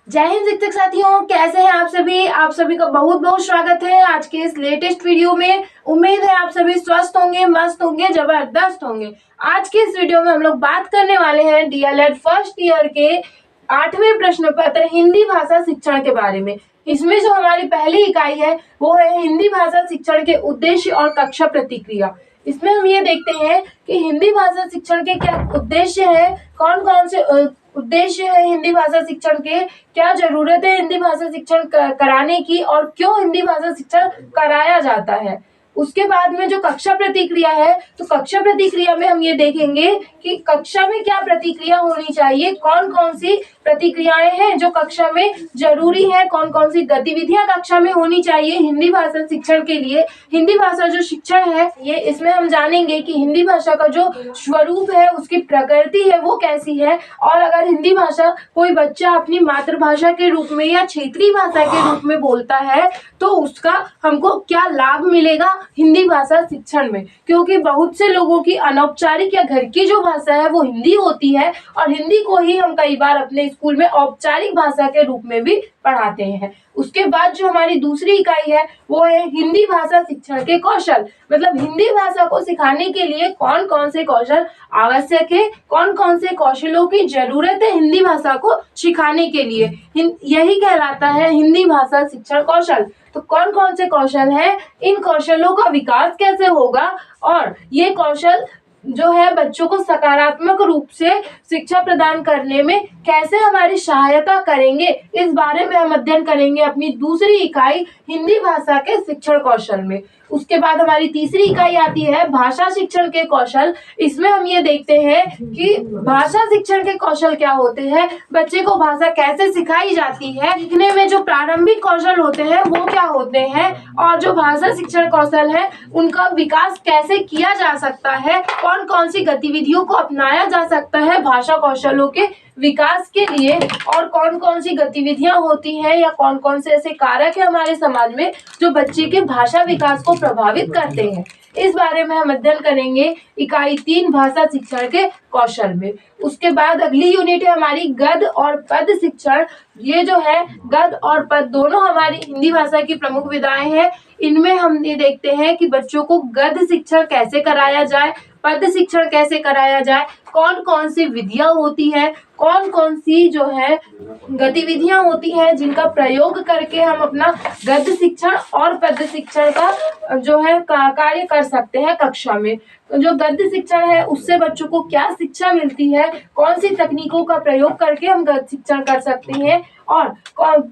जय हिंद शिक्षक साथियों, कैसे हैं आप सभी। आप सभी का बहुत बहुत स्वागत है आज के इस लेटेस्ट वीडियो में। उम्मीद है आप सभी स्वस्थ होंगे, मस्त होंगे, जबरदस्त होंगे। आज के इस वीडियो में हम लोग बात करने वाले हैं डीएलएड फर्स्ट ईयर के 8वें प्रश्न पत्र हिंदी भाषा शिक्षण के बारे में। इसमें जो हमारी पहली इकाई है वो है हिंदी भाषा शिक्षण के उद्देश्य और कक्षा प्रतिक्रिया। इसमें हम ये देखते हैं कि हिंदी भाषा शिक्षण के क्या उद्देश्य है, कौन कौन से उद्देश्य है हिंदी भाषा शिक्षण के, क्या जरूरत है हिंदी भाषा शिक्षण कराने की और क्यों हिंदी भाषा शिक्षण कराया जाता है। उसके बाद में जो कक्षा प्रतिक्रिया है, तो कक्षा प्रतिक्रिया में हम ये देखेंगे कि कक्षा में क्या प्रतिक्रिया होनी चाहिए, कौन कौन सी प्रतिक्रियाएं हैं जो कक्षा में जरूरी है, कौन कौन सी गतिविधियां कक्षा में होनी चाहिए हिंदी भाषा शिक्षण के लिए। हिंदी भाषा जो शिक्षण है ये, इसमें हम जानेंगे कि हिंदी भाषा का जो स्वरूप है, उसकी प्रकृति है वो कैसी है, और अगर हिंदी भाषा कोई बच्चा अपनी मातृभाषा के रूप में या क्षेत्रीय भाषा के रूप में बोलता है तो उसका हमको क्या लाभ मिलेगा हिंदी भाषा शिक्षण में। क्योंकि बहुत से लोगों की अनौपचारिक या घर की जो भाषा है वो हिंदी होती है, और हिंदी को ही हम कई बार अपने स्कूल में औपचारिक भाषा के रूप में भी पढ़ाते हैं। उसके बाद जो हमारी दूसरी इकाई है वो है हिंदी भाषा शिक्षण के कौशल। मतलब हिंदी भाषा को सिखाने के लिए कौन कौन से कौशल आवश्यक है, कौन कौन से कौशलों की जरूरत है हिंदी भाषा को सिखाने के लिए, यही कहलाता है हिंदी भाषा शिक्षण कौशल। तो कौन कौन से कौशल हैं, इन कौशलों का विकास कैसे होगा, और ये कौशल जो है बच्चों को सकारात्मक रूप से शिक्षा प्रदान करने में कैसे हमारी सहायता करेंगे, इस बारे में हम अध्ययन करेंगे अपनी दूसरी इकाई हिंदी भाषा के शिक्षण कौशल में। उसके बाद हमारी तीसरी इकाई आती है भाषा शिक्षण के कौशल। इसमें हम ये देखते हैं कि भाषा शिक्षण के कौशल क्या होते हैं, बच्चे को भाषा कैसे सिखाई जाती है, सीखने में जो प्रारंभिक कौशल होते हैं वो क्या होते हैं, और जो भाषा शिक्षण कौशल है उनका विकास कैसे किया जा सकता है, कौन कौन सी गतिविधियों को अपनाया जा सकता है भाषा कौशलों के विकास के लिए, और कौन कौन सी गतिविधियां होती हैं या कौन कौन से ऐसे कारक है हमारे समाज में जो बच्चे के भाषा विकास को प्रभावित करते हैं। इस बारे में हम अध्ययन करेंगे इकाई 3 भाषा शिक्षण के कौशल में। उसके बाद अगली यूनिट है हमारी गद्य और पद्य शिक्षण। ये जो है गद्य और पद्य दोनों हमारी हिंदी भाषा की प्रमुख विधाएं हैं। इनमें हम ये देखते हैं कि बच्चों को गद्य शिक्षण कैसे कराया जाए, पद्य शिक्षण कैसे कराया जाए, कौन कौन सी विधियां होती है, कौन कौन सी जो है गतिविधियां होती हैं जिनका प्रयोग करके हम अपना गद्य शिक्षण और पद्य शिक्षण का जो है कार्य कर सकते हैं कक्षा में। जो गद्य शिक्षण है उससे बच्चों को क्या शिक्षा मिलती है, कौन सी तकनीकों का प्रयोग करके हम गद्य शिक्षण कर सकते हैं, और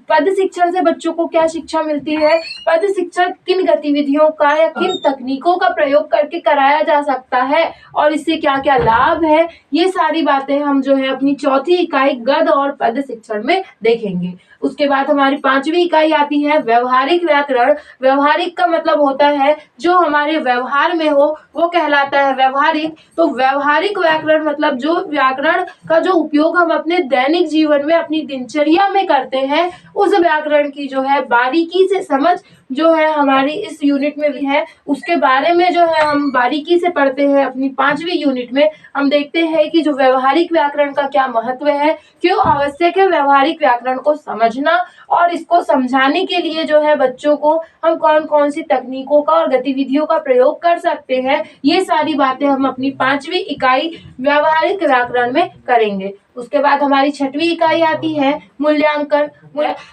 पद्य शिक्षण से बच्चों को क्या शिक्षा मिलती है, पद्य शिक्षण किन गतिविधियों का या किन तकनीकों का प्रयोग करके कराया जा सकता है और इससे क्या क्या लाभ है, ये सारी बातें हम जो है अपनी चौथी इकाई गद्य और पद्य शिक्षण में देखेंगे। उसके बाद हमारी 5वीं इकाई आती है व्यवहारिक व्याकरण। व्यवहारिक का मतलब होता है जो हमारे व्यवहार में हो वो कहलाता है व्यवहारिक। तो व्यवहारिक व्याकरण मतलब जो व्याकरण का जो उपयोग हम अपने दैनिक जीवन में अपनी दिनचर्या में करते हैं, उस व्याकरण की जो है बारीकी से समझ जो है हमारी इस यूनिट में भी है। उसके बारे में जो है हम बारीकी से पढ़ते हैं अपनी 5वीं यूनिट में। हम देखते हैं कि जो व्यवहारिक व्याकरण का क्या महत्व है, क्यों आवश्यक है व्यवहारिक व्याकरण को समझना, और इसको समझाने के लिए जो है बच्चों को हम कौन कौन सी तकनीकों का और गतिविधियों का प्रयोग कर सकते हैं, ये सारी बातें हम अपनी 5वीं इकाई व्यवहारिक व्याकरण में करेंगे। उसके बाद हमारी 6वीं इकाई आती है मूल्यांकन।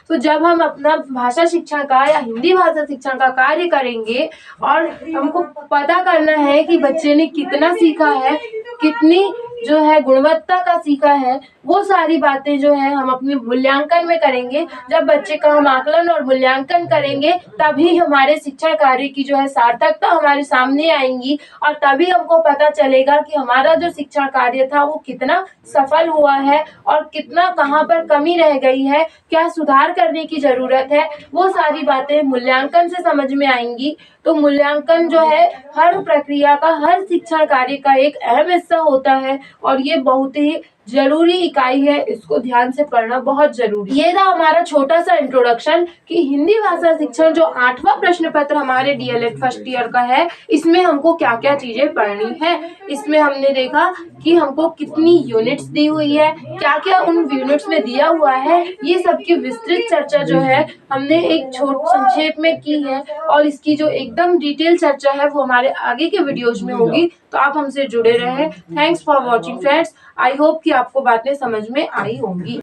तो जब हम अपना भाषा शिक्षण का या हिंदी भाषा शिक्षण का कार्य करेंगे और हमको पता करना है कि बच्चे ने कितना सीखा है, कितनी जो है गुणवत्ता का सीखा है, वो सारी बातें जो है हम अपने मूल्यांकन में करेंगे। जब बच्चे का हम आकलन और मूल्यांकन करेंगे तभी हमारे शिक्षण कार्य की जो है सार्थकता हमारे सामने आएंगी, और तभी हमको पता चलेगा कि हमारा जो शिक्षण कार्य था वो कितना सफल हुआ है और कितना कहाँ पर कमी रह गई है, क्या सुधार करने की जरूरत है, वो सारी बातें मूल्यांकन से समझ में आएंगी। तो मूल्यांकन जो है हर प्रक्रिया का, हर शिक्षण कार्य का एक अहम हिस्सा होता है, और ये बहुत ही जरूरी इकाई है, इसको ध्यान से पढ़ना बहुत जरूरी। ये था हमारा छोटा सा इंट्रोडक्शन कि हिंदी भाषा शिक्षण जो 8वां प्रश्न पत्र हमारे डीएलएड फर्स्ट ईयर का है, इसमें हमको क्या क्या चीजें पढ़नी है। इसमें हमने देखा कि हमको कितनी यूनिट्स दी हुई है, क्या क्या उन यूनिट्स में दिया हुआ है, ये सब की विस्तृत चर्चा जो है हमने एक छोट संक्षेप में की है, और इसकी जो एकदम डिटेल चर्चा है वो हमारे आगे के वीडियोज में होगी। तो आप हमसे जुड़े रहें। Thanks for watching friends. I hope कि आपको बातें समझ में आई होंगी।